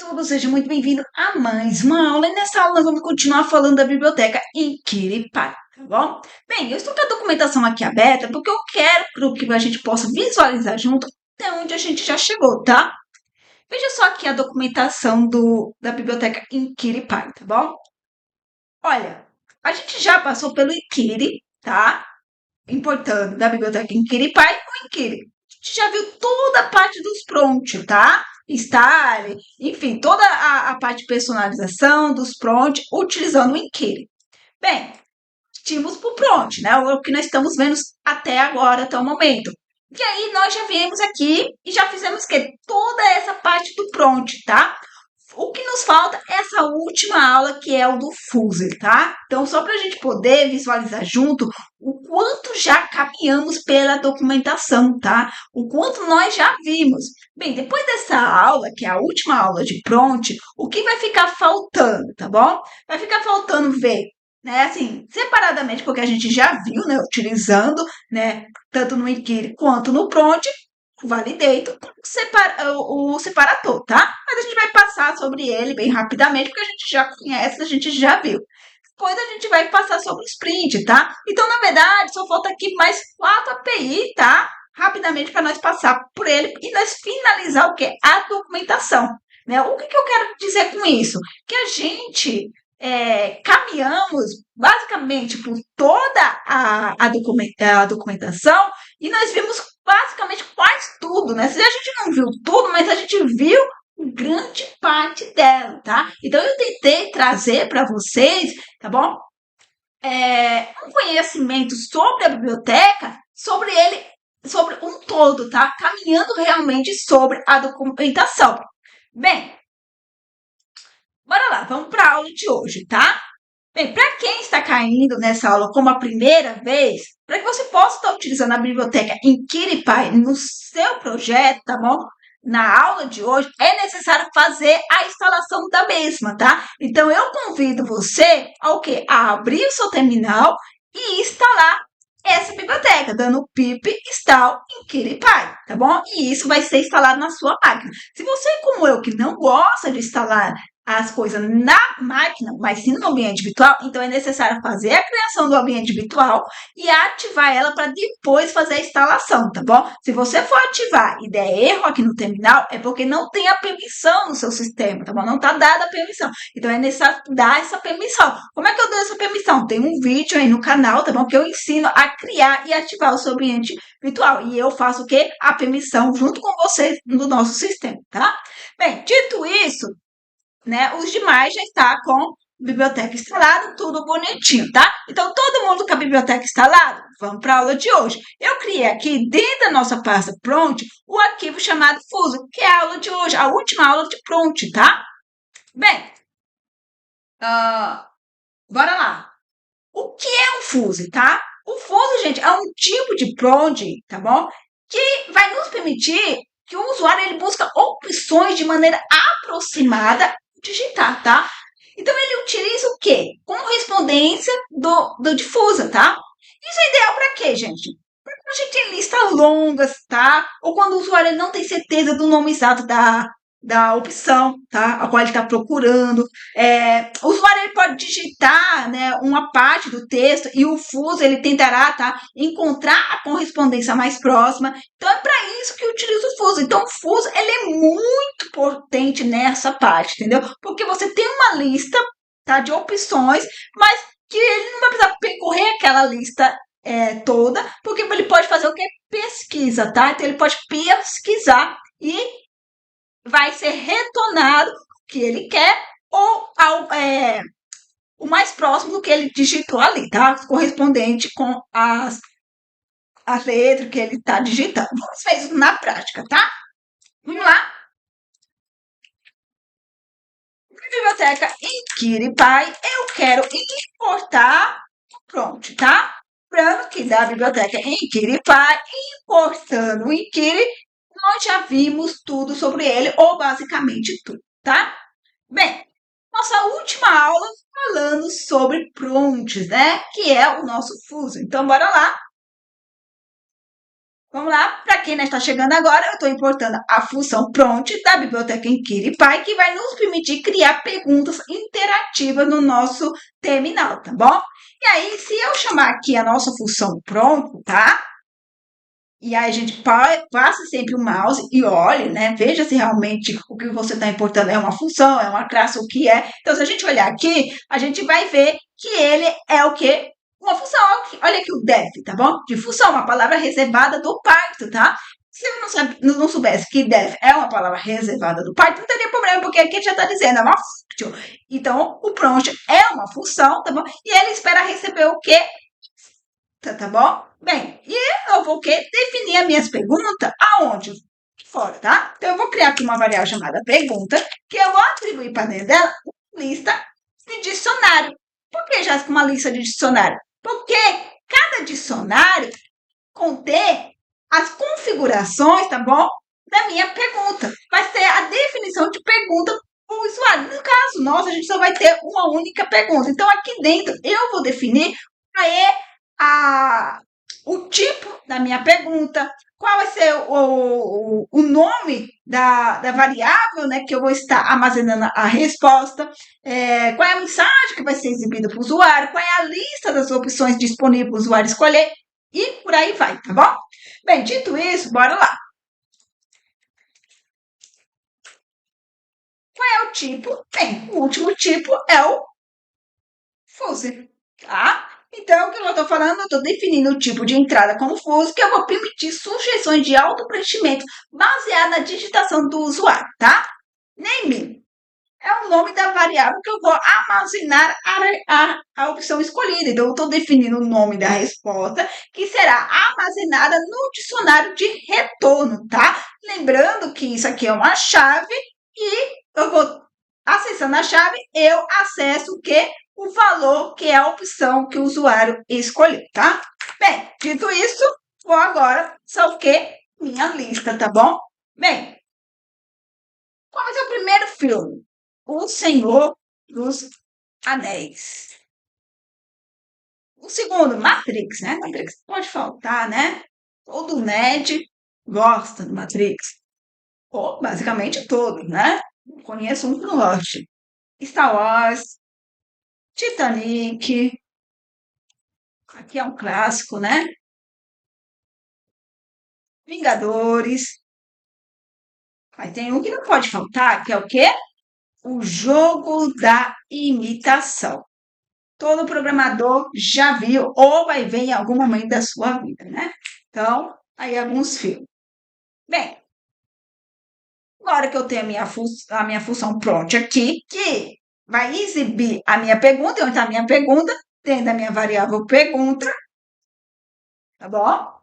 Tudo, seja muito bem-vindo a mais uma aula. E nessa aula nós vamos continuar falando da biblioteca Inquiripai, tá bom? Bem, eu estou com a documentação aqui aberta porque eu quero que a gente possa visualizar junto até onde a gente já chegou, tá? Veja só aqui a documentação da biblioteca Inquiripai, tá bom? Olha, a gente já passou pelo Inquiri, tá? Importando da biblioteca Inquiripai o Inquiri. A gente já viu toda a parte dos prompt, tá? Style, enfim, toda a parte de personalização dos prompt utilizando o Inquiri. Bem, partimos para o prompt, né? O que nós estamos vendo até agora, até o momento. E aí nós já viemos aqui e já fizemos que toda essa parte do prompt, tá? O que nos falta é essa última aula, que é o do Fuzzy, tá? Então, só para a gente poder visualizar junto o quanto já caminhamos pela documentação, tá? O quanto nós já vimos. Bem, depois dessa aula, que é a última aula de prompt, o que vai ficar faltando, tá bom? Vai ficar faltando ver, né, assim, separadamente, porque a gente já viu, né, utilizando, né, tanto no Inquiri quanto no prompt, o validator, o separador, tá? Mas a gente vai passar sobre ele bem rapidamente, porque a gente já conhece, a gente já viu. Depois a gente vai passar sobre o sprint, tá? Então, na verdade, só falta aqui mais 4 API, tá? Rapidamente para nós passar por ele e nós finalizar o quê? A documentação. Né? O que eu quero dizer com isso? Que a gente caminhamos basicamente por toda a documentação e nós vimos basicamente quase tudo, né? Se a gente não viu tudo, mas a gente viu grande parte dela, tá? Então eu tentei trazer para vocês, tá bom? Um conhecimento sobre a biblioteca, sobre ele, sobre um todo, tá? Caminhando realmente sobre a documentação. Bem, bora lá, vamos para a aula de hoje, tá? Bem, para quem está caindo nessa aula como a primeira vez, para que você possa estar utilizando a biblioteca Inquiripai no seu projeto, tá bom? Na aula de hoje, é necessário fazer a instalação da mesma, tá? Então, eu convido você ao quê? A abrir o seu terminal e instalar essa biblioteca, dando pip install Inquiripai, tá bom? E isso vai ser instalado na sua máquina. Se você, como eu, que não gosta de instalar as coisas na máquina, mas sim no ambiente virtual, então é necessário fazer a criação do ambiente virtual e ativar ela para depois fazer a instalação, tá bom? Se você for ativar e der erro aqui no terminal, é porque não tem a permissão no seu sistema, tá bom? Não está dada a permissão. Então é necessário dar essa permissão. Como é que eu dou essa permissão? Tem um vídeo aí no canal, tá bom? Que eu ensino a criar e ativar o seu ambiente virtual. E eu faço o quê? A permissão junto com vocês no nosso sistema, tá? Bem, dito isso, né? Os demais já está com biblioteca instalada, tudo bonitinho, tá? Então, todo mundo com a biblioteca instalada, vamos para a aula de hoje. Eu criei aqui, dentro da nossa pasta Prompt, o arquivo chamado Fuso, que é a aula de hoje, a última aula de Prompt, tá? Bem, bora lá. O que é um Fuse, tá? O Fuse, gente, é um tipo de prompt, tá bom? Que vai nos permitir que o usuário ele busca opções de maneira aproximada digitar, tá? Então ele utiliza o quê? Correspondência do difusa, tá? Isso é ideal para quê, gente? Para quando a gente tem listas longas, tá? Ou quando o usuário não tem certeza do nome exato da opção, tá? A qual ele está procurando. O usuário ele pode digitar, né, uma parte do texto e o fuso ele tentará, tá, encontrar a correspondência mais próxima. Então é para isso que utiliza o fuso. Então o fuso ele é muito potente nessa parte, entendeu? Porque você tem uma lista, tá, de opções, mas que ele não vai precisar percorrer aquela lista toda, porque ele pode fazer o que? Pesquisa, tá? Então ele pode pesquisar e vai ser retornado o que ele quer ou o mais próximo do que ele digitou ali, tá? Correspondente com as letras que ele está digitando. Vamos ver isso na prática, tá? Vamos lá. Biblioteca Inquiripai, eu quero importar o prompt, tá? Lembrando que da biblioteca Inquiripai, importando o Inquiri, nós já vimos tudo sobre ele, ou basicamente tudo, tá? Bem, nossa última aula falando sobre prompts, né? Que é o nosso fuso. Então, bora lá. Vamos lá, para quem não está chegando agora, eu estou importando a função prompt da biblioteca NumPy, que vai nos permitir criar perguntas interativas no nosso terminal, tá bom? E aí, se eu chamar aqui a nossa função prompt, tá? E aí a gente passa sempre o mouse e olhe, né? Veja se realmente o que você está importando é uma função, é uma classe, o que é. Então, se a gente olhar aqui, a gente vai ver que ele é o quê? Uma função. Olha aqui o def, tá bom? De função, uma palavra reservada do Python, tá? Se eu não soubesse que def é uma palavra reservada do Python, não teria problema, porque aqui já está dizendo, é uma função. Então, o prompt é uma função, tá bom? E ele espera receber o quê? Tá bom? Bem, e eu vou definir as minhas perguntas aonde? Fora, tá? Então, eu vou criar aqui uma variável chamada pergunta, que eu vou atribuir para dentro dela uma lista de dicionário. Por que já com uma lista de dicionário? Porque cada dicionário contém as configurações, tá bom? Da minha pergunta. Vai ser a definição de pergunta para o usuário. No caso nosso, a gente só vai ter uma única pergunta. Então, aqui dentro, eu vou definir qual é o tipo da minha pergunta, qual vai ser o nome da variável, né, que eu vou estar armazenando a resposta, qual é a mensagem que vai ser exibida para o usuário, qual é a lista das opções disponíveis para o usuário escolher, e por aí vai, tá bom? Bem, dito isso, bora lá. Qual é o tipo? Bem, o último tipo é o fuzzy, tá? Então, o que eu estou falando? Eu estou definindo o tipo de entrada como fuzzy, que eu vou permitir sugestões de auto-preenchimento baseada na digitação do usuário, tá? Name é o nome da variável que eu vou armazenar a opção escolhida. Então, eu estou definindo o nome da resposta, que será armazenada no dicionário de retorno, tá? Lembrando que isso aqui é uma chave e eu vou, acessando a chave, eu acesso o quê? O valor, que é a opção que o usuário escolheu, tá? Bem, dito isso, vou agora só o quê? Minha lista, tá bom? Bem, qual vai ser o primeiro filme? O Senhor dos Anéis. O segundo, Matrix, né? Matrix pode faltar, né? Todo nerd gosta do Matrix. Ou basicamente todos, né? Conheço um que não goste. Star Wars, Titanic, aqui é um clássico, né? Vingadores. Aí tem um que não pode faltar, que é o quê? O jogo da imitação. Todo programador já viu ou vai ver em algum momento da sua vida, né? Então, aí alguns filmes. Bem, agora que eu tenho a minha função prompt aqui, que vai exibir a minha pergunta, onde está a minha pergunta, dentro da minha variável pergunta, tá bom?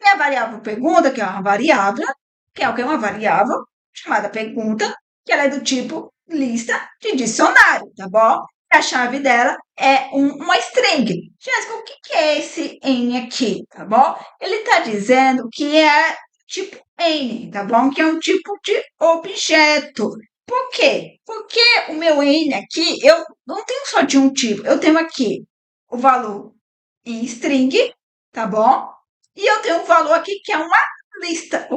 Minha variável pergunta, que é uma variável, que é o que é uma variável chamada pergunta, que ela é do tipo lista de dicionário, tá bom? A chave dela é uma string. Jéssica, o que é esse N aqui, tá bom? Ele está dizendo que é tipo N, tá bom? Que é um tipo de objeto. Por quê? Porque o meu N aqui, eu não tenho só de um tipo. Eu tenho aqui o valor em string, tá bom? E eu tenho um valor aqui que é uma lista,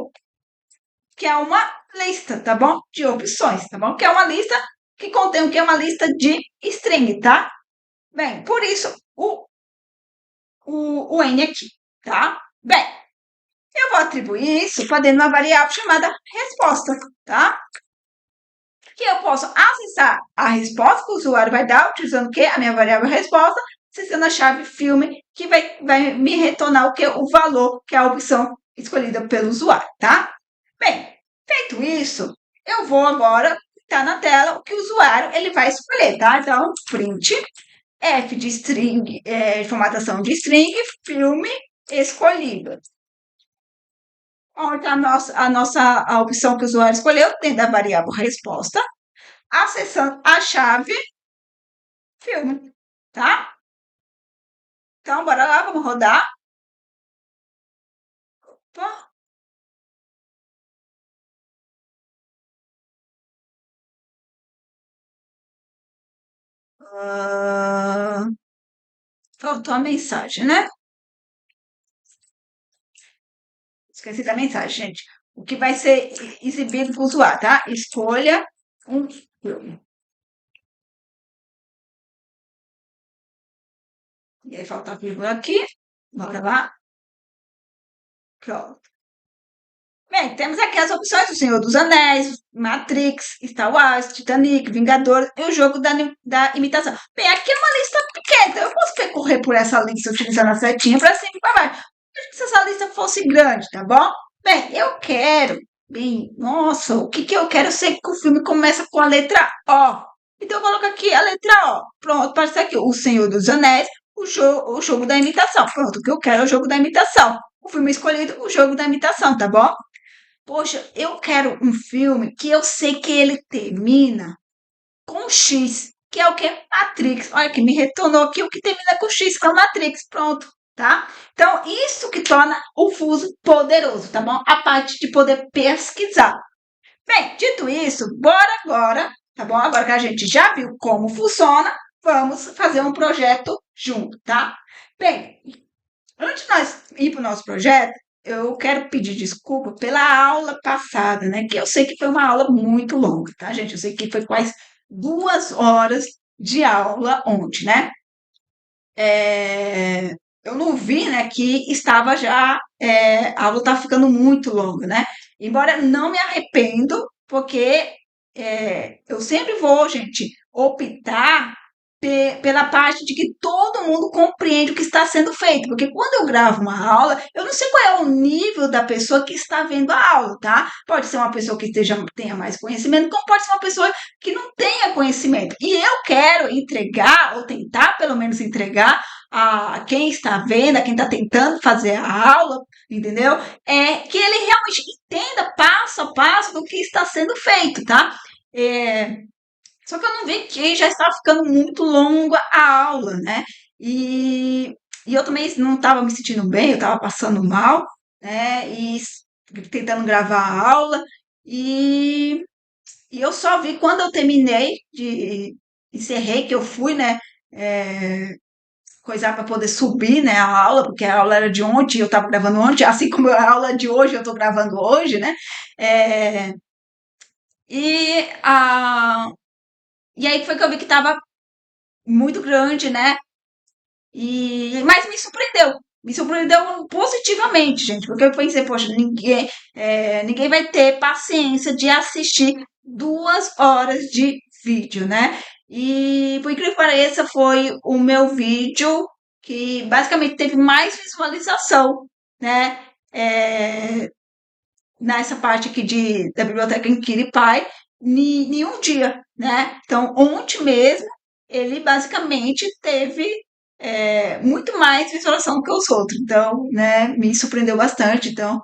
tá bom? De opções, tá bom? Que é uma lista que contém o que é uma lista de string, tá? Bem, por isso o N aqui, tá? Bem, eu vou atribuir isso para dentro de uma variável chamada resposta, tá? Que eu posso acessar a resposta que o usuário vai dar, utilizando o quê? A minha variável resposta, acessando a chave filme, que vai me retornar o quê? O valor, que é a opção escolhida pelo usuário, tá? Bem, feito isso, eu vou agora estar na tela o que o usuário ele vai escolher, tá? Então, print F de string, formatação de string, filme escolhido. Onde a opção que o usuário escolheu, dentro da variável resposta, acessando a chave filme, tá? Então, bora lá, vamos rodar. Opa. Ah, faltou a mensagem, né? Esqueci da mensagem, gente. O que vai ser exibido para o usuário, tá? Escolha um filme. E aí falta a vírgula aqui. Bora lá. Pronto. Bem, temos aqui as opções do Senhor dos Anéis, Matrix, Star Wars, Titanic, Vingador e o jogo da imitação. Bem, aqui é uma lista pequena, então eu posso percorrer por essa lista utilizando a setinha para cima e para baixo. Eu acho que se essa lista fosse grande, tá bom? Bem, eu quero. Bem, nossa, o que que eu quero? Eu sei que o filme começa com a letra O. Então eu coloco aqui a letra O. Pronto, aparece aqui o Senhor dos Anéis, o jogo da imitação. Pronto, o que eu quero é o jogo da imitação. O filme escolhido, o jogo da imitação, tá bom? Poxa, eu quero um filme que eu sei que ele termina com X, que é o que? Matrix. Olha que me retornou aqui o que termina com X, que é o Matrix. Pronto, tá? Então, isso que torna o Fuso poderoso, tá bom? A parte de poder pesquisar. Bem, dito isso, bora agora, tá bom? Agora que a gente já viu como funciona, vamos fazer um projeto junto, tá? Bem, antes de nós ir para o nosso projeto, eu quero pedir desculpa pela aula passada, né? Que eu sei que foi uma aula muito longa, tá, gente? Eu sei que foi quase 2 horas de aula ontem, né? Eu não vi, né, que estava já, a aula está ficando muito longa, né? Embora não me arrependo, porque eu sempre vou, gente, optar pela parte de que todo mundo compreende o que está sendo feito, porque quando eu gravo uma aula, eu não sei qual é o nível da pessoa que está vendo a aula, tá? Pode ser uma pessoa que tenha mais conhecimento, como pode ser uma pessoa que não tenha conhecimento. E eu quero entregar, ou tentar pelo menos entregar, a quem está vendo, a quem está tentando fazer a aula, entendeu? Que ele realmente entenda passo a passo do que está sendo feito, tá? É, só que eu não vi que já estava ficando muito longa a aula, né? E eu também não estava me sentindo bem, eu estava passando mal, né? E tentando gravar a aula. E, e eu só vi quando eu terminei encerrei, que eu fui, né? Coisar para poder subir, né, a aula, porque a aula era de ontem, eu estava gravando ontem, assim como a aula de hoje eu estou gravando hoje, né? É, e, a, e aí foi que eu vi que estava muito grande, né? Mas me surpreendeu positivamente, gente, porque eu pensei, poxa, ninguém vai ter paciência de assistir 2 horas de vídeo, né? E por incrível que pareça, foi o meu vídeo que basicamente teve mais visualização, né? É, nessa parte aqui da biblioteca em Kiripati, em um dia, né? Então, ontem mesmo, ele basicamente teve muito mais visualização que os outros. Então, né, me surpreendeu bastante. Então,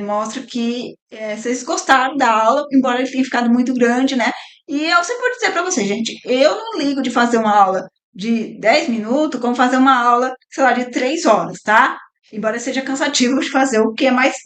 mostra que vocês gostaram da aula, embora ele tenha ficado muito grande, né? E eu sempre vou dizer para vocês, gente, eu não ligo de fazer uma aula de 10 minutos como fazer uma aula, sei lá, de 3 horas, tá? Embora seja cansativo de fazer o que é mais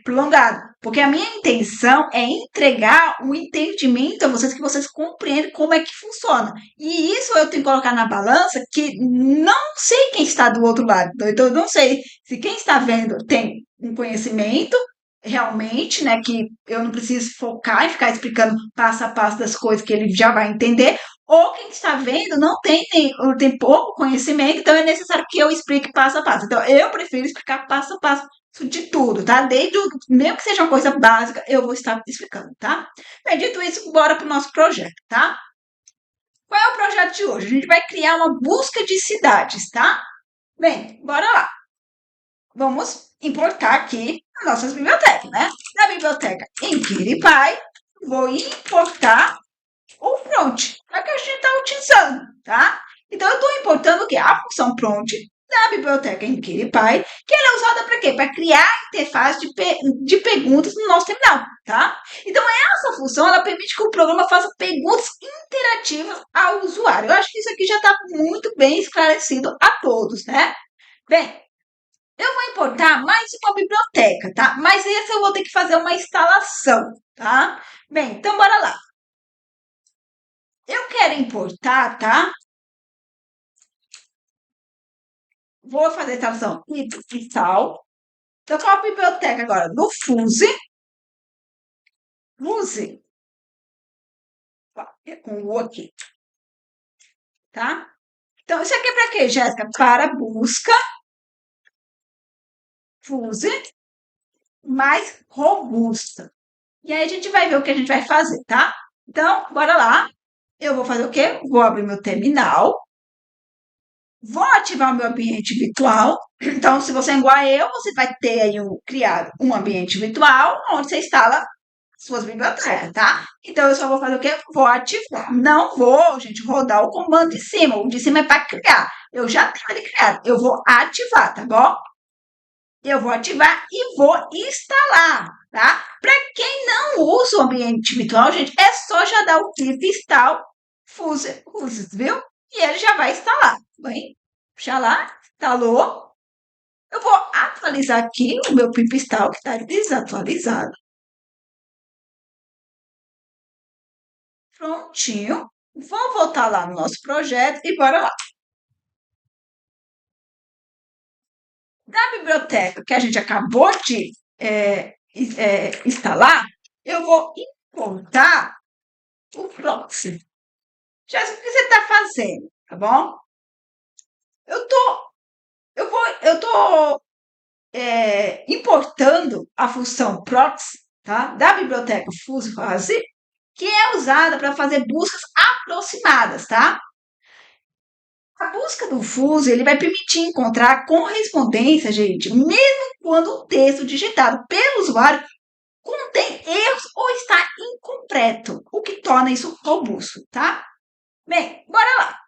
prolongado. Porque a minha intenção é entregar um entendimento a vocês, que vocês compreendam como é que funciona. E isso eu tenho que colocar na balança, que não sei quem está do outro lado. Então, eu não sei se quem está vendo tem um conhecimento realmente, né, que eu não preciso focar e ficar explicando passo a passo das coisas que ele já vai entender, ou quem está vendo não tem pouco conhecimento, então é necessário que eu explique passo a passo. Então, eu prefiro explicar passo a passo de tudo, tá? Mesmo que seja uma coisa básica, eu vou estar explicando, tá? Bem, dito isso, bora para o nosso projeto, tá? Qual é o projeto de hoje? A gente vai criar uma busca de cidades, tá? Bem, bora lá. Vamos importar aqui as nossas bibliotecas, né? Na biblioteca em Kiripati, vou importar o prompt, é que a gente está utilizando, tá? Então, eu estou importando o quê? A função prompt da biblioteca em Kiripati, que ela é usada para quê? Para criar interface de perguntas no nosso terminal, tá? Então, essa função, ela permite que o programa faça perguntas interativas ao usuário. Eu acho que isso aqui já está muito bem esclarecido a todos, né? Bem, eu vou importar mais uma biblioteca, tá? Mas essa eu vou ter que fazer uma instalação, tá? Bem, então bora lá. Eu quero importar, tá? Vou fazer a instalação cristal. Então, qual a biblioteca agora? Do Fuse. Fuse. Ó, é com o aqui, tá? Então, isso aqui é para quê, Jéssica? Para busca Fuse mais robusta. E aí a gente vai ver o que a gente vai fazer, tá? Então, bora lá. Eu vou fazer o quê? Vou abrir meu terminal. Vou ativar o meu ambiente virtual. Então, se você é igual a eu, você vai ter aí criado um ambiente virtual onde você instala suas bibliotecas, tá? Então, eu só vou fazer o quê? Vou ativar. Não vou, gente, rodar o comando de cima. O de cima é para criar. Eu já tenho ele criado. Eu vou ativar, tá bom? Eu vou ativar e vou instalar, tá? Para quem não usa o ambiente virtual, gente, é só já dar o clique install Fuse, viu? E ele já vai instalar. Bem, já lá, instalou. Eu vou atualizar aqui o meu pip install que está desatualizado. Prontinho. Vou voltar lá no nosso projeto e bora lá. Da biblioteca que a gente acabou de instalar, eu vou importar o proxy. Já o que você está fazendo, tá bom? Eu tô, eu tô importando a função proxy, tá? Da biblioteca Fuzzy, que é usada para fazer buscas aproximadas, tá? A busca do Fuzzy, ele vai permitir encontrar correspondência, gente, mesmo quando o texto digitado pelo usuário contém erros ou está incompleto, o que torna isso robusto, tá? Bem, bora lá.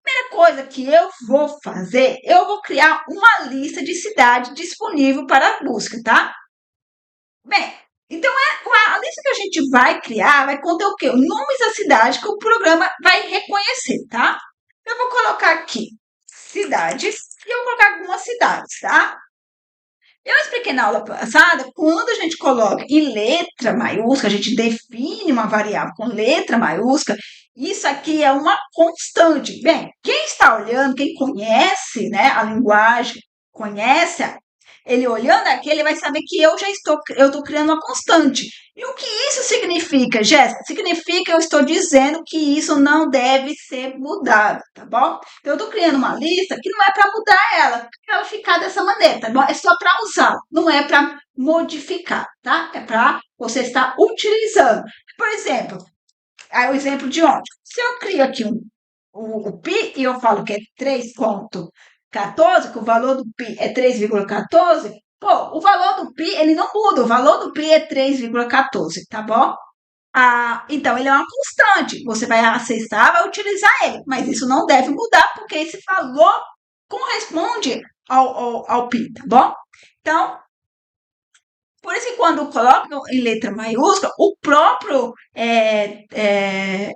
Primeira coisa que eu vou fazer, eu vou criar uma lista de cidades disponível para busca, tá? Bem, então a lista que a gente vai criar vai conter o quê? Nomes da cidade que o programa vai reconhecer, tá? Eu vou colocar aqui cidades e eu vou colocar algumas cidades, tá? Eu expliquei na aula passada, quando a gente coloca em letra maiúscula, a gente define uma variável com letra maiúscula, isso aqui é uma constante. Bem, quem está olhando, quem conhece, né, a linguagem, conhece, ele olhando aqui, ele vai saber que eu estou criando uma constante. E o que isso significa, Jéssica? Significa que eu estou dizendo que isso não deve ser mudado, tá bom? Então, eu estou criando uma lista que não é para mudar ela, para ela ficar dessa maneira, tá bom? É só para usar, não é para modificar, tá? É para você estar utilizando. Por exemplo, aí o exemplo de ontem. Se eu crio aqui o pi e eu falo que é 3,14, que o valor do pi é 3,14, pô, o valor do pi ele não muda, o valor do pi é 3,14, tá bom? Então, ele é uma constante. Você vai acessar, vai utilizar ele, mas isso não deve mudar, porque esse valor corresponde ao pi, tá bom? Então, por isso que quando colocam em letra maiúscula, o próprio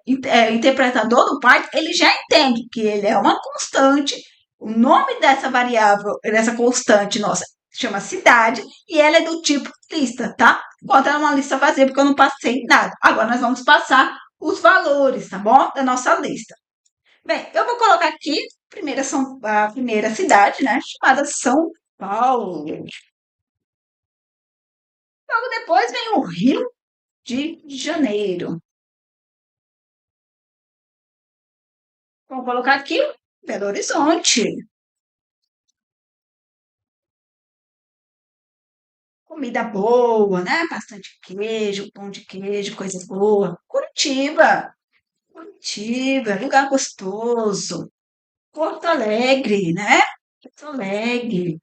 interpretador do Python, ele já entende que ele é uma constante, o nome dessa variável, dessa constante nossa, chama cidade, e ela é do tipo lista, tá? Enquanto ela é uma lista vazia, porque eu não passei nada. Agora nós vamos passar os valores, tá bom? Da nossa lista. Bem, eu vou colocar aqui a primeira cidade, né? Chamada São Paulo. Logo depois vem o Rio de Janeiro. Vamos colocar aqui Belo Horizonte. Comida boa, né? Bastante queijo, pão de queijo, coisa boa. Curitiba. Curitiba, lugar gostoso. Porto Alegre, né? Porto Alegre.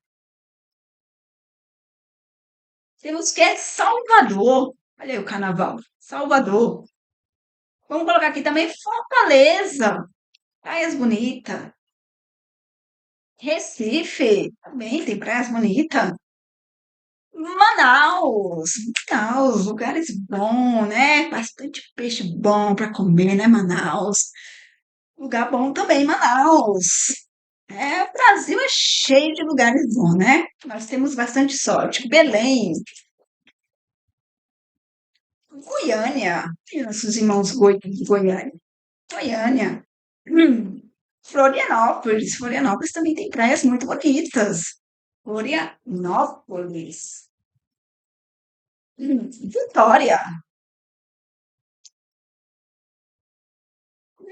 Temos que é Salvador. Olha aí o carnaval. Salvador. Vamos colocar aqui também Fortaleza. Praias bonitas. Recife. Também tem praias bonitas. Manaus, Manaus, lugares bons, né? Bastante peixe bom para comer, né, Manaus? Lugar bom também, Manaus. O Brasil é cheio de lugares bons, né? Nós temos bastante sorte. Belém, Goiânia, e nossos irmãos de Goiânia. Goiânia. Florianópolis. Florianópolis também tem praias muito bonitas. Florianópolis. Vitória.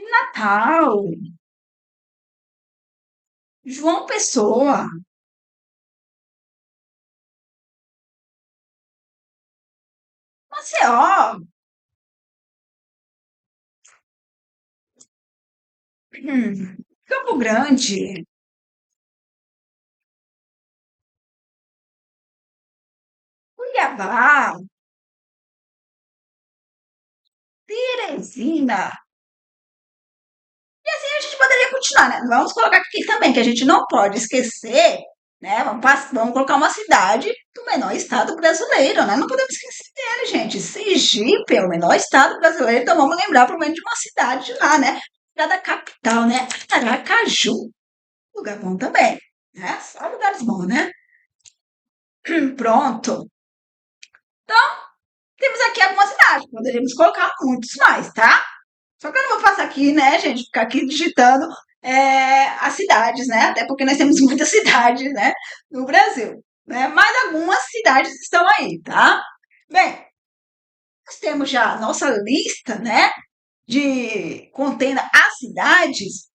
Natal. João Pessoa. Maceió. Campo Grande. Cuiabá. Teresina. E assim a gente poderia continuar, né? Vamos colocar aqui também, que a gente não pode esquecer, né? Vamos colocar uma cidade do menor estado brasileiro, né? Não podemos esquecer dele, gente. Sergipe é o menor estado brasileiro, então vamos lembrar pelo menos de uma cidade de lá, né? Da capital, né? Aracaju. Lugar bom também, né? Só lugares bons, né? Pronto. Temos aqui algumas cidades, poderíamos colocar muitos mais, tá? Só que eu não vou passar aqui, né, gente, ficar aqui digitando as cidades, né? Até porque nós temos muitas cidades, né, no Brasil, né? Mas algumas cidades estão aí, tá? Bem, nós temos já a nossa lista, né, de contendo as cidades.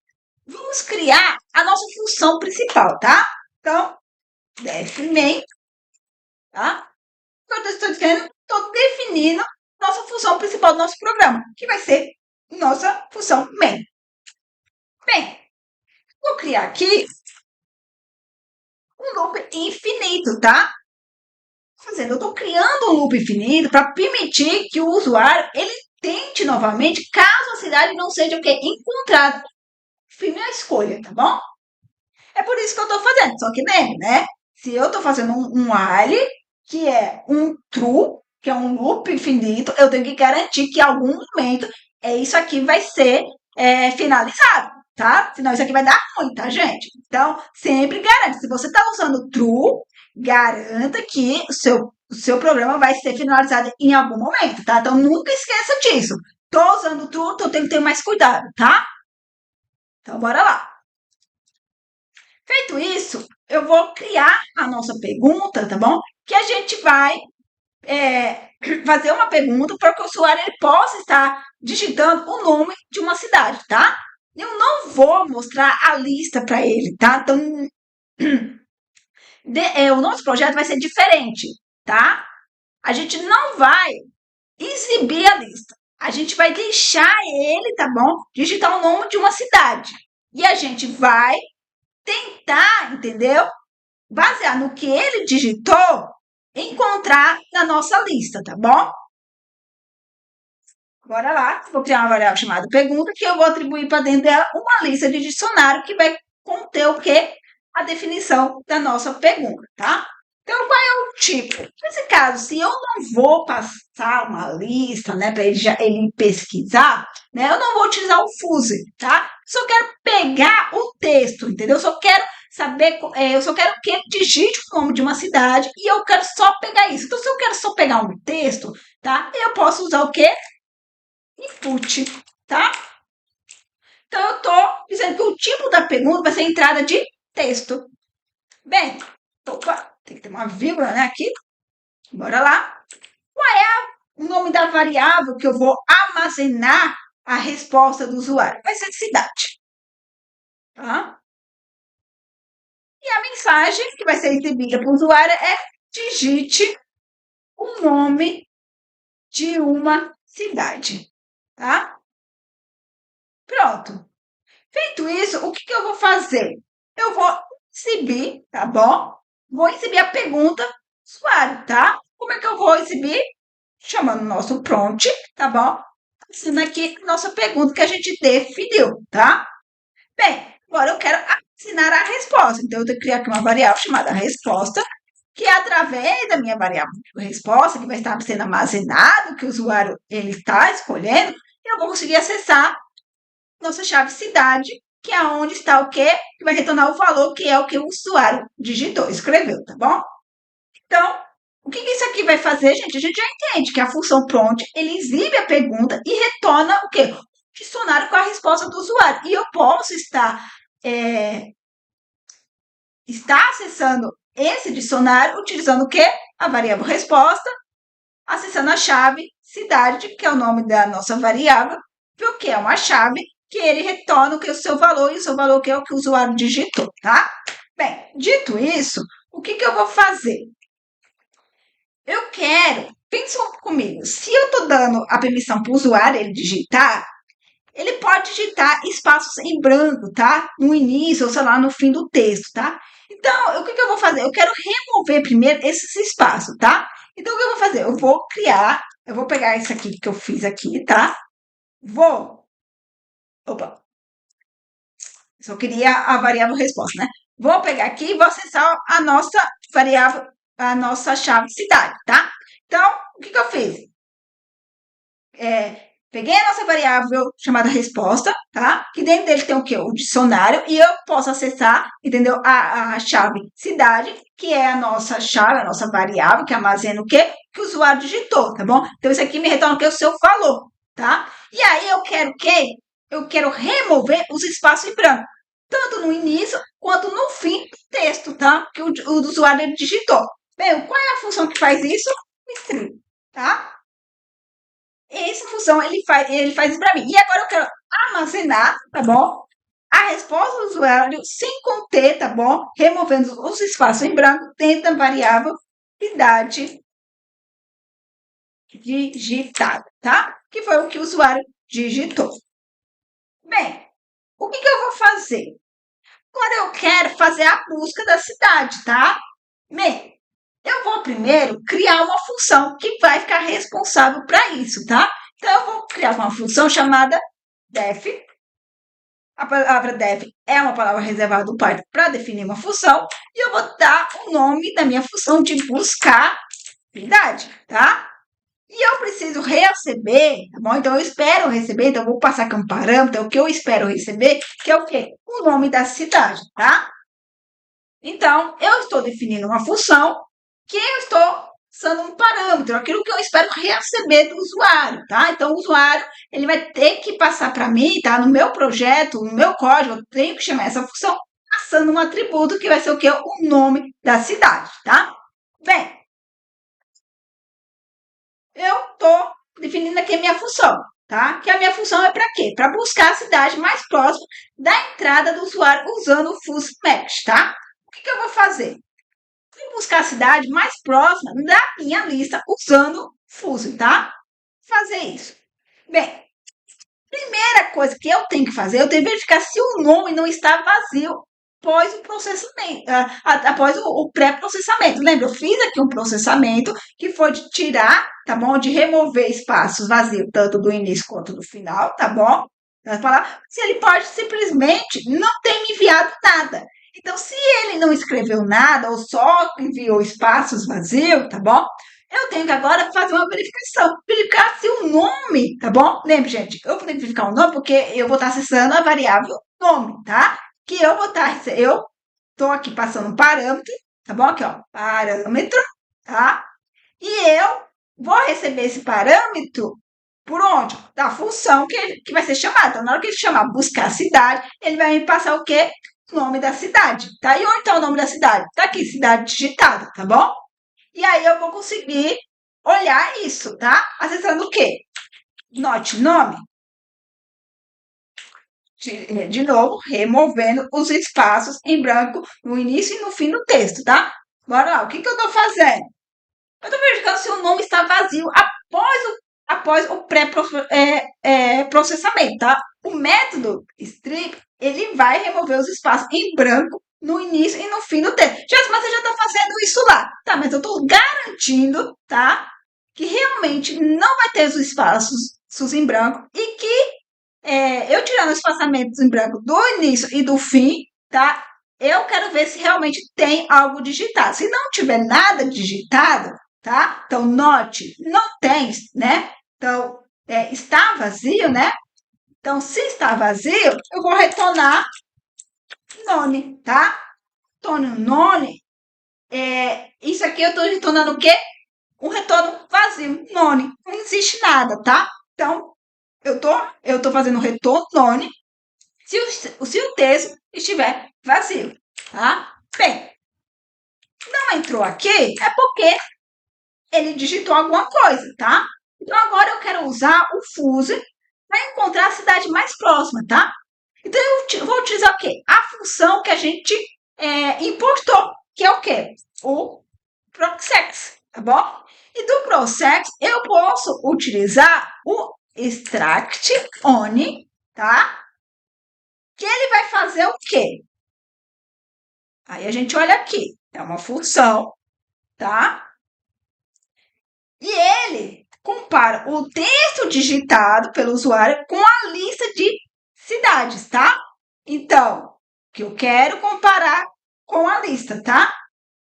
Vamos criar a nossa função principal, tá? Então, define, tá? Quando eu estou dizendo, estou definindo nossa função principal do nosso programa, que vai ser nossa função main. Bem, vou criar aqui um loop infinito, tá? Eu estou criando um loop infinito para permitir que o usuário ele tente novamente, caso a cidade não seja o que encontrada. Fim a escolha, tá bom? É por isso que eu estou fazendo. Só que lembre, né? Se eu estou fazendo um while, que é um true, que é um loop infinito, eu tenho que garantir que em algum momento isso aqui vai ser finalizado, tá? Senão isso aqui vai dar ruim, tá, gente? Então, sempre garante. Se você está usando true, garanta que o seu programa vai ser finalizado em algum momento, tá? Então, nunca esqueça disso. Tô usando true, então eu tenho que ter mais cuidado, tá? Então, bora lá. Feito isso, eu vou criar a nossa pergunta, tá bom? Que a gente vai fazer uma pergunta para que o usuário ele possa estar digitando o nome de uma cidade, tá? Eu não vou mostrar a lista para ele, tá? Então, o nosso projeto vai ser diferente, tá? A gente não vai exibir a lista. A gente vai deixar ele, tá bom? Digitar o nome de uma cidade. E a gente vai tentar, entendeu? Baseado no que ele digitou, encontrar na nossa lista, tá bom? Bora lá, vou criar uma variável chamada pergunta, que eu vou atribuir para dentro dela uma lista de dicionário que vai conter o quê? A definição da nossa pergunta, tá? Então, qual é o tipo? Nesse caso, se eu não vou passar uma lista, né, para ele pesquisar, né, eu não vou utilizar o fuse, tá? Só quero pegar o texto, entendeu? Eu só quero saber, eu só quero que ele digite o nome de uma cidade e eu quero só pegar isso. Então, se eu quero só pegar um texto, tá? Eu posso usar o quê? Input, tá? Então, eu estou dizendo que o tipo da pergunta vai ser entrada de texto. Bem, opa, tem que ter uma vírgula, né, aqui. Bora lá. Qual é o nome da variável que eu vou armazenar a resposta do usuário? Vai ser cidade, tá? E a mensagem que vai ser exibida para o usuário é digite o nome de uma cidade, tá? Pronto. Feito isso, o que eu vou fazer? Eu vou exibir, tá bom? Vou exibir a pergunta do usuário, tá? Como é que eu vou exibir? Chamando o nosso prompt, tá bom? Sendo aqui nossa pergunta que a gente definiu, tá? Bem, agora eu quero assinar a resposta. Então, eu tenho que criar aqui uma variável chamada resposta, que é através da minha variável resposta, que vai estar sendo armazenado, que o usuário ele está escolhendo, eu vou conseguir acessar nossa chave cidade, que é onde está o quê? Que vai retornar o valor, que é o que o usuário digitou, escreveu, tá bom? Então, o que isso aqui vai fazer, gente? A gente já entende que a função prompt, ele exibe a pergunta e retorna o quê? O dicionário com a resposta do usuário. E eu posso estar está acessando esse dicionário utilizando o quê? A variável resposta, acessando a chave cidade, que é o nome da nossa variável, porque é uma chave que ele retorna o que é o seu valor, e o seu valor que é o que o usuário digitou, tá? Bem, dito isso, o que eu vou fazer? Eu quero, pensa comigo, se eu estou dando a permissão para o usuário ele digitar, ele pode digitar espaços em branco, tá? No início, ou sei lá, no fim do texto, tá? Então, o que eu vou fazer? Eu quero remover primeiro esses espaços, tá? Então, o que eu vou fazer? Eu vou criar, eu vou pegar isso aqui que eu fiz aqui, tá? Opa, só queria a variável resposta, né? Vou pegar aqui e vou acessar a nossa variável, a nossa chave cidade, tá? Então, o que eu fiz? Peguei a nossa variável chamada resposta, tá? Que dentro dele tem o quê? O dicionário, e eu posso acessar, entendeu? A chave cidade, que é a nossa chave, a nossa variável, que armazena o quê? Que o usuário digitou, tá bom? Então, isso aqui me retorna o que? O seu valor, tá? E aí, eu quero o quê? Eu quero remover os espaços em branco, tanto no início quanto no fim do texto, tá? Que o usuário ele digitou. Bem, qual é a função que faz isso? String, tá? Essa função ele faz isso para mim. E agora eu quero armazenar, tá bom? A resposta do usuário sem conter, tá bom? Removendo os espaços em branco dentro da variável idade digitada, tá? Que foi o que o usuário digitou. Bem, o que eu vou fazer? Agora eu quero fazer a busca da cidade, tá? Bem, eu vou primeiro criar uma função que vai ficar responsável para isso, tá? Então, eu vou criar uma função chamada def. A palavra def é uma palavra reservada do Python para definir uma função. E eu vou dar o nome da minha função de buscar cidade, tá? E eu preciso receber, tá bom? Então, eu espero receber, então eu vou passar aqui um parâmetro, é o que eu espero receber, que é o quê? O nome da cidade, tá? Então, eu estou definindo uma função que eu estou usando um parâmetro, aquilo que eu espero receber do usuário, tá? Então, o usuário, ele vai ter que passar para mim, tá? No meu projeto, no meu código, eu tenho que chamar essa função passando um atributo que vai ser o quê? O nome da cidade, tá? Bem, eu estou definindo aqui a minha função, tá? Que a minha função é para quê? Para buscar a cidade mais próxima da entrada do usuário usando o Fuzzy Maps, tá? O que eu vou fazer? Vou buscar a cidade mais próxima da minha lista usando Fuzzy, tá? Fazer isso. Bem, primeira coisa que eu tenho que fazer, eu tenho que verificar se o nome não está vazio após o processamento, após o pré-processamento. Lembra, eu fiz aqui um processamento que foi de tirar, tá bom? De remover espaços vazios, tanto do início quanto do final, tá bom? Se ele pode simplesmente não ter me enviado nada. Então, se ele não escreveu nada ou só enviou espaços vazios, tá bom? Eu tenho que agora fazer uma verificação, verificar se o nome, tá bom? Lembre, gente, eu vou ter que verificar o nome porque eu vou estar acessando a variável nome, tá? Que eu vou estar, eu estou aqui passando um parâmetro, tá bom? Aqui, ó, parâmetro, tá? E eu vou receber esse parâmetro por onde? Da função que vai ser chamada. Então, na hora que ele chamar buscar cidade, ele vai me passar o quê? O nome da cidade, tá? E onde está o nome da cidade? Tá aqui, cidade digitada, tá bom? E aí eu vou conseguir olhar isso, tá? Acessando o quê? Note nome. De novo, removendo os espaços em branco no início e no fim do texto, tá? Bora lá, o que eu tô fazendo? Eu tô verificando se o nome está vazio após o pré-processamento, tá? O método strip, ele vai remover os espaços em branco no início e no fim do texto. Mas você já está fazendo isso lá. Tá, mas eu estou garantindo, tá? Que realmente não vai ter os espaços em branco e que eu tirando os espaçamentos em branco do início e do fim, tá? Eu quero ver se realmente tem algo digitado. Se não tiver nada digitado, tá? Então, note, não tem, né? Então, está vazio, né? Então, se está vazio, eu vou retornar none, tá? Retorno none. Isso aqui eu estou retornando o quê? Um retorno vazio, none. Não existe nada, tá? Então, eu tô fazendo retorno none se o texto estiver vazio, tá? Bem, não entrou aqui é porque ele digitou alguma coisa, tá? Então agora eu quero usar o fuse para encontrar a cidade mais próxima, tá? Então eu vou utilizar o quê? A função que a gente importou, que é o quê? O proxex, tá bom? E do proxex eu posso utilizar o extract on, tá? Que ele vai fazer o quê? Aí a gente olha aqui, é uma função, tá? E ele compara o texto digitado pelo usuário com a lista de cidades, tá? Então, que eu quero comparar com a lista, tá?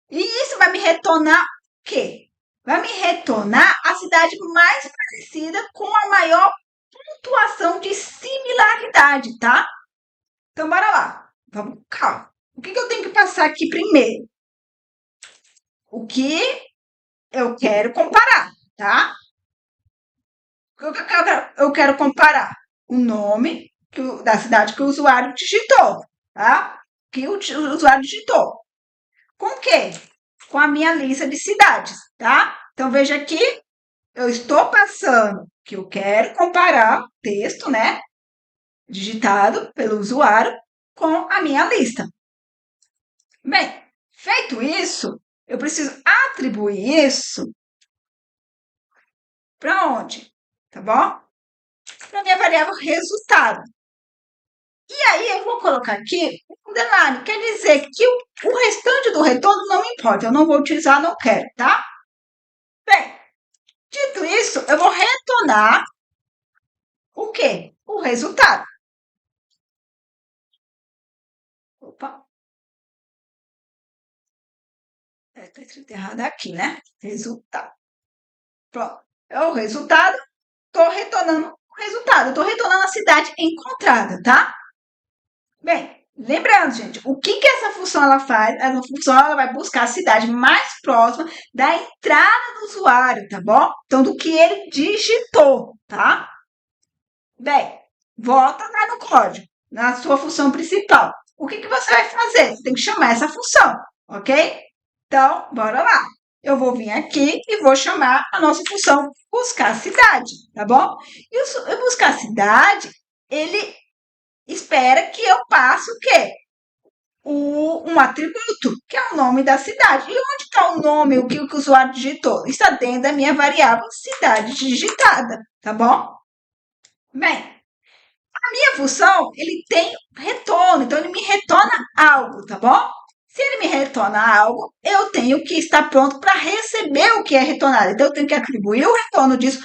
E isso vai me retornar o quê? Vai me retornar a cidade mais parecida com a maior pontuação de similaridade, tá? Então, bora lá. Vamos, calma. O que eu tenho que passar aqui primeiro? O que eu quero comparar, tá? Eu quero comparar o nome da cidade que o usuário digitou, tá? Que o usuário digitou. Com o quê? Com a minha lista de cidades, tá? Então, veja aqui, eu estou passando que eu quero comparar o texto, né? Digitado pelo usuário com a minha lista. Bem, feito isso, eu preciso atribuir isso para onde? Tá bom? Para minha variável resultado. E aí eu vou colocar aqui um underline, quer dizer que o restante do retorno não me importa, eu não vou utilizar, não quero, tá? Bem, dito isso, eu vou retornar o quê? O resultado. Opa, está escrito errado aqui, né? Resultado. Pronto. É o resultado, estou retornando o resultado, estou retornando a cidade encontrada, tá? Bem, lembrando, gente, o que essa função ela faz? Essa função ela vai buscar a cidade mais próxima da entrada do usuário, tá bom? Então, do que ele digitou, tá? Bem, volta lá no código, na sua função principal. O que você vai fazer? Você tem que chamar essa função, ok? Então, bora lá. Eu vou vir aqui e vou chamar a nossa função buscar cidade, tá bom? E o buscar cidade, ele espera que eu passe o quê? Um atributo, que é o nome da cidade. E onde está o nome, o que o usuário digitou? Está dentro da minha variável cidade digitada, tá bom? Bem, a minha função, ele tem retorno, então ele me retorna algo, tá bom? Se ele me retorna algo, eu tenho que estar pronto para receber o que é retornado. Então, eu tenho que atribuir o retorno disso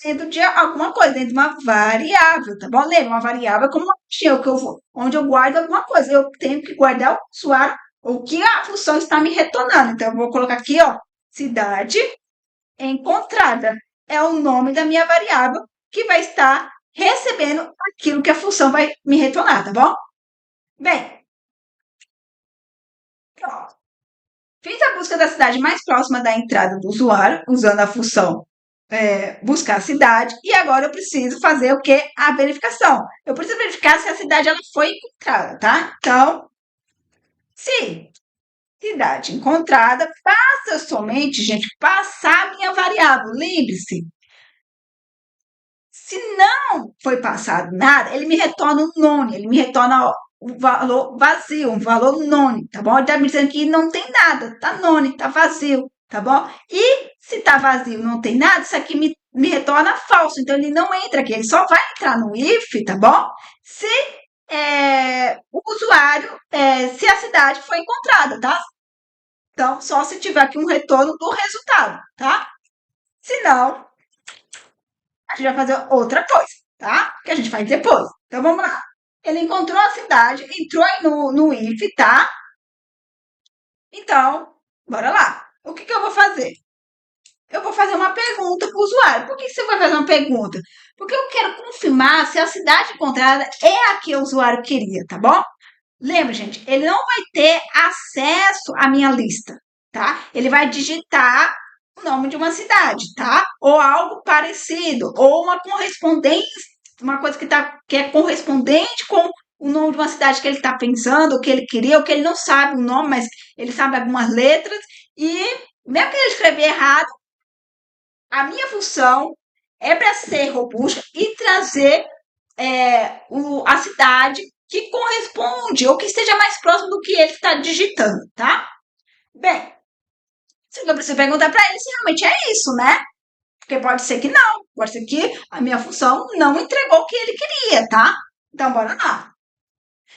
dentro de alguma coisa, dentro de uma variável, tá bom? Lembra, uma variável é como uma caixinha, onde eu guardo alguma coisa. Eu tenho que guardar o usuário, o que a função está me retornando. Então, eu vou colocar aqui, ó, cidade encontrada. É o nome da minha variável que vai estar recebendo aquilo que a função vai me retornar, tá bom? Bem, pronto. Fiz a busca da cidade mais próxima da entrada do usuário, usando a função buscar a cidade, e agora eu preciso fazer o que? A verificação. Eu preciso verificar se a cidade ela foi encontrada, tá? Então, se cidade encontrada, basta somente, gente, passar a minha variável. Lembre-se, se não foi passado nada, ele me retorna um none, ele me retorna um valor vazio, um valor none, tá bom? Ele está me dizendo que não tem nada, tá none, tá vazio, tá bom? E se tá vazio, não tem nada, isso aqui me retorna falso, então ele não entra aqui, ele só vai entrar no if, tá bom? Se o usuário, se a cidade foi encontrada, tá? Então, só se tiver aqui um retorno do resultado, tá? Se não, a gente vai fazer outra coisa, tá? Que a gente faz depois. Então vamos lá. Ele encontrou a cidade, entrou aí no if, tá? Então, bora lá. O que eu vou fazer? Eu vou fazer uma pergunta para o usuário. Por que você vai fazer uma pergunta? Porque eu quero confirmar se a cidade encontrada é a que o usuário queria, tá bom? Lembra, gente, ele não vai ter acesso à minha lista, tá? Ele vai digitar o nome de uma cidade, tá? Ou algo parecido, ou uma correspondência, uma coisa que é correspondente com o nome de uma cidade que ele está pensando, o que ele queria, ou que ele não sabe o nome, mas ele sabe algumas letras, e mesmo que ele escrever errado, a minha função é para ser robusta e trazer a cidade que corresponde ou que esteja mais próximo do que ele está digitando, tá? Bem, eu preciso perguntar para ele se realmente é isso, né? Porque pode ser que não, pode ser que a minha função não entregou o que ele queria, tá? Então, bora lá.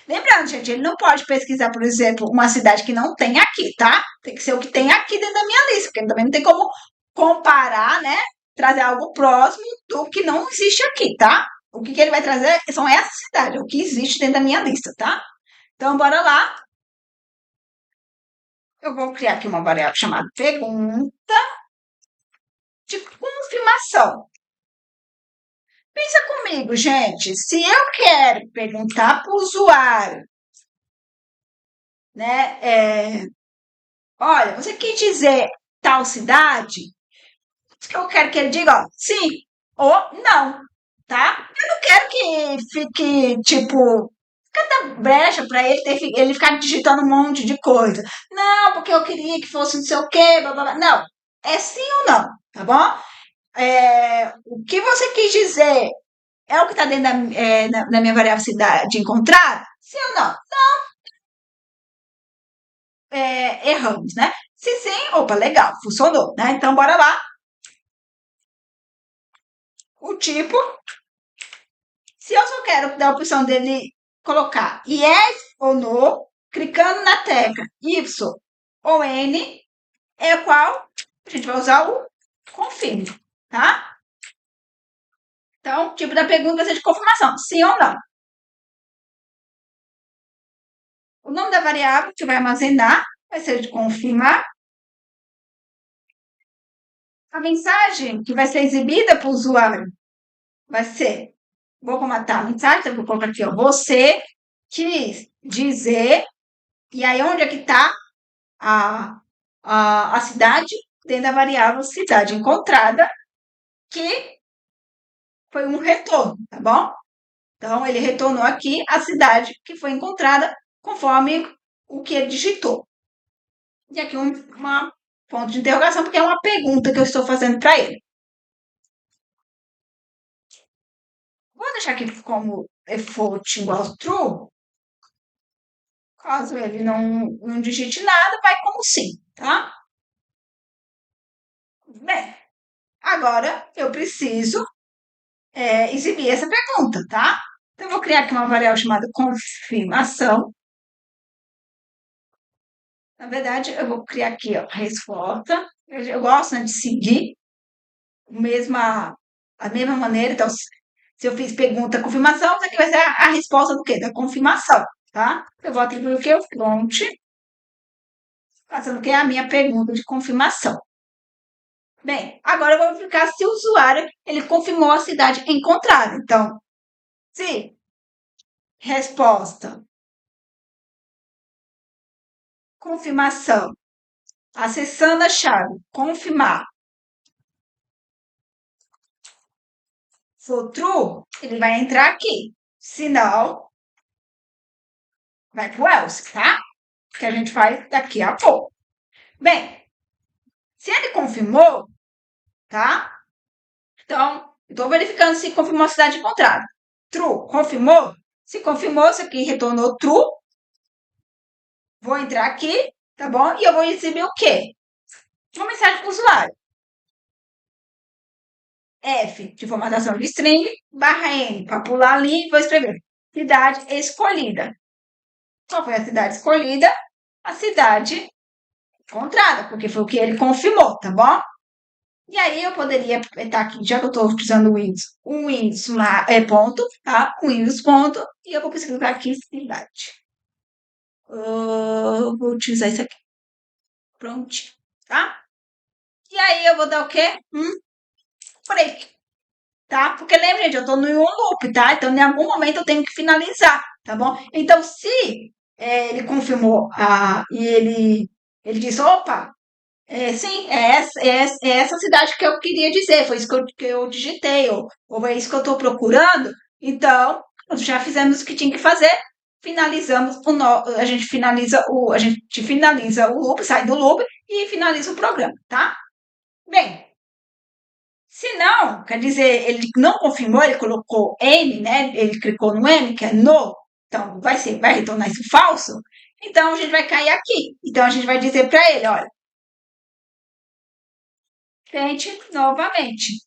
Lembrando, gente, ele não pode pesquisar, por exemplo, uma cidade que não tem aqui, tá? Tem que ser o que tem aqui dentro da minha lista, porque também não tem como comparar, né? Trazer algo próximo do que não existe aqui, tá? O que ele vai trazer são essas cidades, o que existe dentro da minha lista, tá? Então, bora lá. Eu vou criar aqui uma variável chamada pergunta de confirmação. Pensa comigo, gente. Se eu quero perguntar para o usuário, né? Olha, você quis dizer tal cidade? O que eu quero que ele diga, ó, sim ou não, tá? Eu não quero que fique, tipo, cada brecha para ele ficar digitando um monte de coisa. Não, porque eu queria que fosse não sei o quê, blá, blá, blá. Não, é sim ou não, tá bom? O que você quis dizer é o que está dentro da minha variável cidade encontrada? Sim ou não? Erramos, né? Se sim, opa, legal, funcionou, né? Então, bora lá. O tipo, se eu só quero dar a opção dele colocar yes ou no, clicando na tecla Y ou N, é qual a gente vai usar o confirme, tá? Então, o tipo da pergunta vai ser de confirmação, sim ou não. O nome da variável que vai armazenar vai ser de confirmar. A mensagem que vai ser exibida para o usuário vai ser, vou formatar a mensagem, então vou colocar aqui, ó, você quis dizer, e aí onde é que está a cidade? Dentro da variável cidade encontrada, que foi um retorno, tá bom? Então, ele retornou aqui a cidade que foi encontrada conforme o que ele digitou. E aqui uma ponto de interrogação, porque é uma pergunta que eu estou fazendo para ele. Vou deixar aqui como default igual true. Caso ele não digite nada, vai como sim, tá? Bem, agora eu preciso exibir essa pergunta, tá? Então, eu vou criar aqui uma variável chamada confirmação. Na verdade, eu vou criar aqui, ó, resposta. Eu gosto, né, de seguir a mesma maneira. Então, se eu fiz pergunta, confirmação, isso aqui vai ser a resposta do quê? Da confirmação, tá? Eu vou atribuir o que? O prompt, passando o que é a minha pergunta de confirmação. Bem, agora eu vou verificar se o usuário ele confirmou a cidade encontrada. Então, se resposta, confirmação, acessando a chave, confirmar, for true, ele vai entrar aqui. Se não, vai para o else, tá? Que a gente faz daqui a pouco. Bem, se ele confirmou, tá? Então, estou verificando se confirmou a cidade encontrada. True, confirmou? Se confirmou, isso aqui retornou true. Vou entrar aqui, tá bom? E eu vou exibir o quê? Uma mensagem para o usuário. F de formatação de string, barra N, para pular ali e vou escrever cidade escolhida. Qual foi a cidade escolhida? A cidade encontrada, porque foi o que ele confirmou, tá bom? E aí eu poderia aproveitar aqui, já que eu estou utilizando o Windows, um Windows ponto, tá? Um Windows ponto, e eu vou pesquisar aqui cidade. Vou utilizar isso aqui. Pronto, tá? E aí eu vou dar o quê? Break, tá? Porque lembra, gente, eu estou no loop, tá? Então, em algum momento eu tenho que finalizar, tá bom? Então, se ele confirmou e ele disse, opa, sim, é essa cidade que eu queria dizer, foi isso que eu digitei, ou é isso que eu estou procurando. Então, nós já fizemos o que tinha que fazer, finalizamos a gente finaliza o loop, sai do loop e finaliza o programa, tá? Bem, se não, quer dizer, ele não confirmou, ele colocou N, né? Ele clicou no N, que é no, então vai retornar isso falso. Então a gente vai cair aqui. Então a gente vai dizer para ele, olha, tente novamente,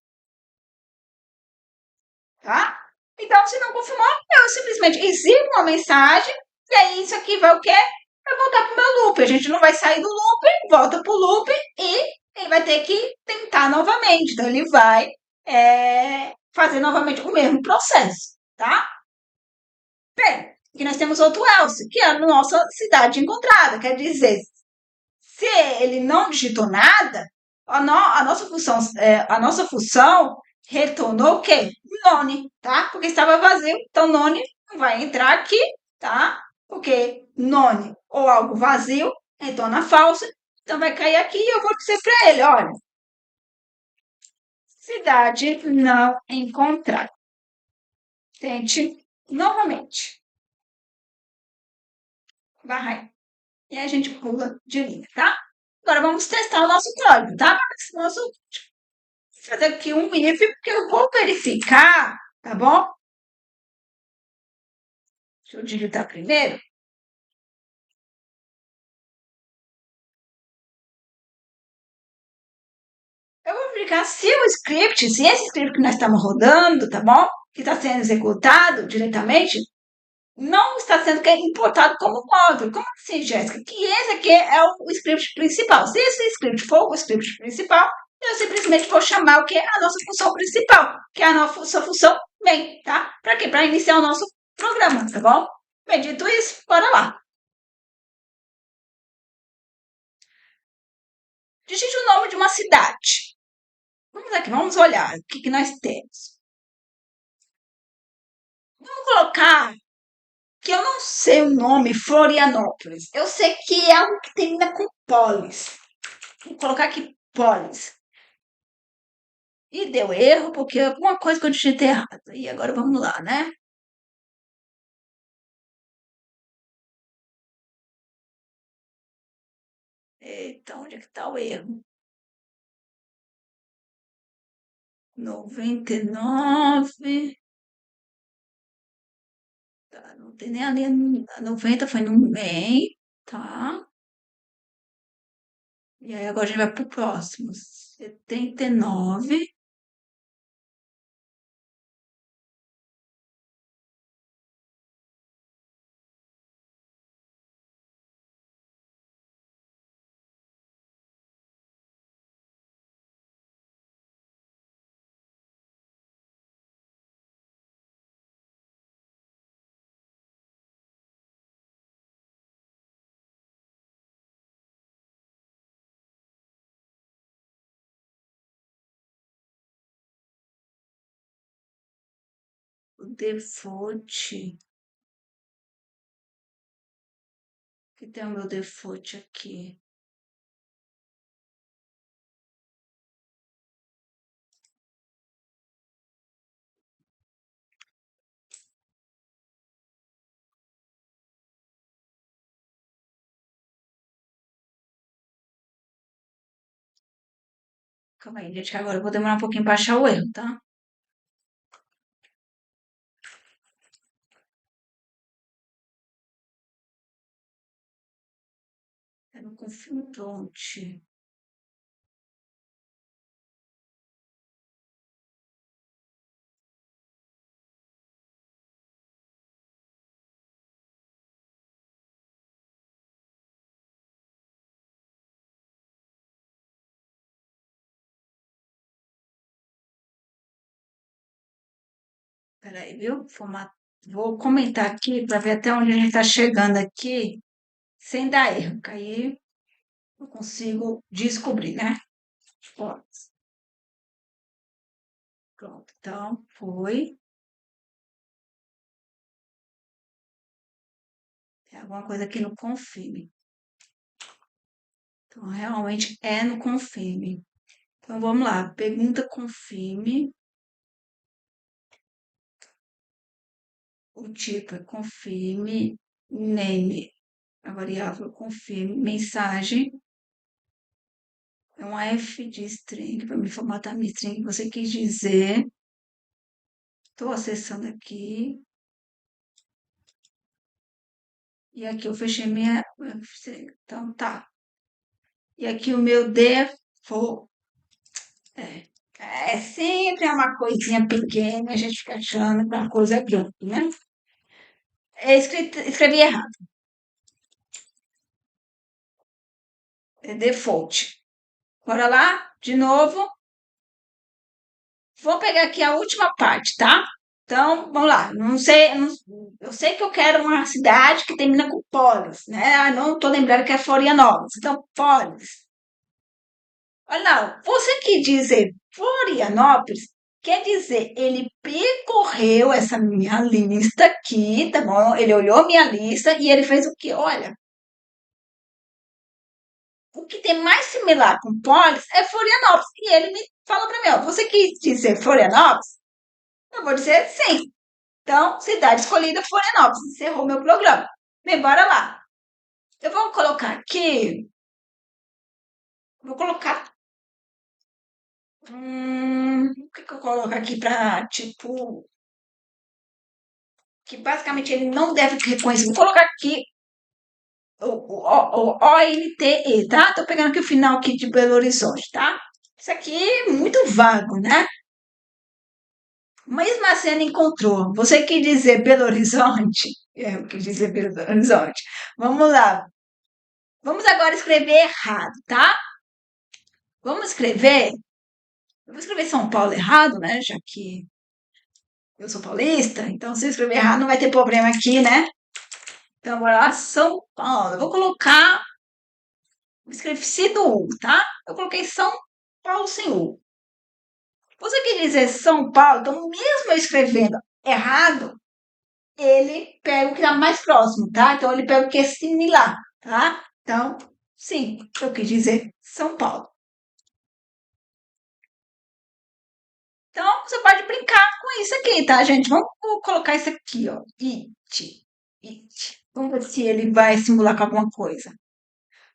tá? Então, se não confirmou, eu simplesmente exibo uma mensagem e aí isso aqui vai o quê? Vai voltar para o meu loop. A gente não vai sair do loop, volta para o loop e ele vai ter que tentar novamente. Então, ele vai fazer novamente o mesmo processo, tá? Bem, aqui nós temos outro else, que é a nossa cidade encontrada. Quer dizer, se ele não digitou nada, a nossa função retornou o quê? None, tá? Porque estava vazio, então none não vai entrar aqui, tá? Porque none ou algo vazio retorna falso, então vai cair aqui e eu vou dizer para ele, olha, cidade não encontrada. Tente novamente. Vai. E aí a gente pula de linha, tá? Agora vamos testar o nosso código, tá? Vou fazer aqui um if, porque eu vou verificar, tá bom? Deixa eu digitar primeiro. Eu vou verificar se o script, se esse script que nós estamos rodando, tá bom? Que está sendo executado diretamente, não está sendo importado como módulo. Como assim, Jéssica? Que esse aqui é o script principal. Se esse script for o script principal, eu simplesmente vou chamar o que? A nossa função principal, que é a nossa função main, tá? Para quê? Para iniciar o nosso programa, tá bom? Bem, dito isso, bora lá. Digite o nome de uma cidade. Vamos aqui, vamos olhar o que nós temos. Vamos colocar que eu não sei o nome Florianópolis. Eu sei que é algo que termina com polis. Vou colocar aqui polis. E deu erro porque alguma coisa que eu digitei errado. E agora vamos lá, né? Eita, onde é que está o erro? 99. Tá, não tem nem ali. A 90 foi no meio, tá? E aí agora a gente vai pro próximo. 79. O default. Que tem o meu default aqui. Calma aí, gente, que agora eu vou demorar um pouquinho para achar o erro, tá? É no confronte. Peraí, viu? Vou comentar aqui para ver até onde a gente está chegando aqui, sem dar erro, que aí eu consigo descobrir, né? Ó, pronto, então foi. Tem alguma coisa aqui no confirme. Então, realmente é no confirme. Então, vamos lá. Pergunta confirme. O tipo é confirme, name, a variável confirme, mensagem, é um F de string, para me formatar minha string, você quis dizer. Estou acessando aqui. E aqui eu fechei minha. Então tá. E aqui o meu default. É, é sempre uma coisinha pequena, a gente fica achando que é uma coisa grande, né? Escrevi errado. É default. Bora lá, de novo. Vou pegar aqui a última parte, tá? Então, vamos lá. Não sei, eu sei que eu quero uma cidade que termina com Polis, né? Ah, não estou lembrando que é Florianópolis. Então, Polis. Olha lá, você que dizer Florianópolis, quer dizer, ele percorreu essa minha lista aqui, tá bom? Ele olhou minha lista e ele fez o quê? Olha, o que tem mais similar com Polis é Florianópolis. E ele me falou para mim, ó, você quis dizer Florianópolis? Eu vou dizer sim. Então, cidade escolhida Florianópolis. Encerrou meu programa. Bem, bora lá. Eu vou colocar aqui. Vou colocar. O que eu coloco aqui para, tipo, que basicamente ele não deve reconhecer. Vou colocar aqui o ONTE, tá? Tô pegando aqui o final aqui de Belo Horizonte, tá? Isso aqui é muito vago, né? Mesmo assim, ele encontrou. Você quer dizer Belo Horizonte? Eu quis dizer Belo Horizonte. Vamos lá. Vamos agora escrever errado, tá? Vamos escrever. Eu vou escrever São Paulo errado, né? Já que eu sou paulista, então se eu escrever errado não vai ter problema aqui, né? Então, bora lá, São Paulo. Eu vou colocar. Escrevi do U, tá? Eu coloquei São Paulo sem U. Você quer dizer São Paulo, então mesmo eu escrevendo errado, ele pega o que está mais próximo, tá? Então ele pega o que é similar, tá? Então, sim, eu quis dizer São Paulo. Então, você pode brincar com isso aqui, tá, gente? Vamos colocar isso aqui, ó. It. Vamos ver se ele vai simular com alguma coisa.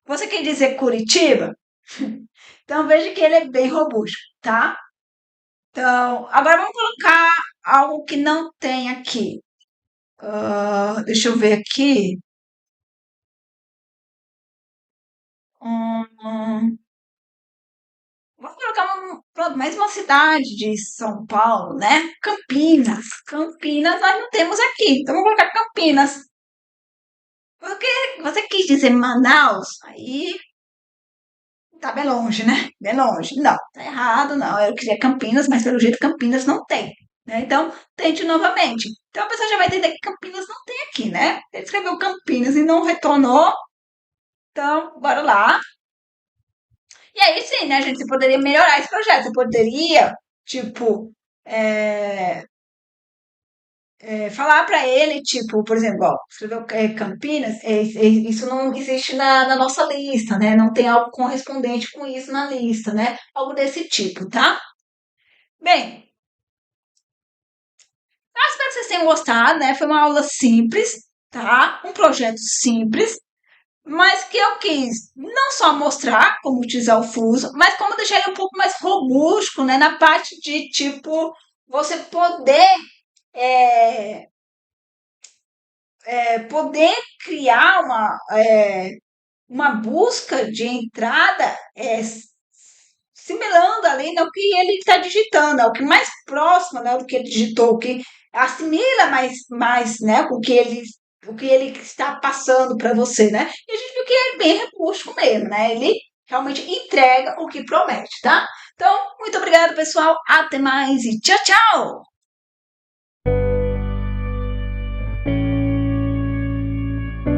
Você quer dizer Curitiba? Então, veja que ele é bem robusto, tá? Então, agora vamos colocar algo que não tem aqui. Deixa eu ver aqui. Hum, vamos colocar pronto, mais uma cidade de São Paulo, né? Campinas. Campinas nós não temos aqui. Então vamos colocar Campinas. Porque você quis dizer Manaus, aí tá bem longe, né? Bem longe. Não, tá errado, não. Eu queria Campinas, mas pelo jeito Campinas não tem. Né? Então, tente novamente. Então a pessoa já vai entender que Campinas não tem aqui, né? Ele escreveu Campinas e não retornou. Então, bora lá. E aí sim, né, gente? Você poderia melhorar esse projeto. Você poderia, tipo, é, falar para ele, tipo, por exemplo, ó, escreveu Campinas, isso não existe na nossa lista, né? Não tem algo correspondente com isso na lista, né? Algo desse tipo, tá? Bem, eu espero que vocês tenham gostado, né? Foi uma aula simples, tá? Um projeto simples, mas que eu quis não só mostrar como utilizar o fuso, mas como deixar ele um pouco mais robusto, né? Na parte de, tipo, você poder criar uma busca de entrada simulando ali né, o que ele está digitando, o que mais próximo né, do que ele digitou, o que assimila mais né, o que ele está passando para você, né? E a gente viu que é bem rústico mesmo, né? Ele realmente entrega o que promete, tá? Então, muito obrigada, pessoal. Até mais e tchau, tchau!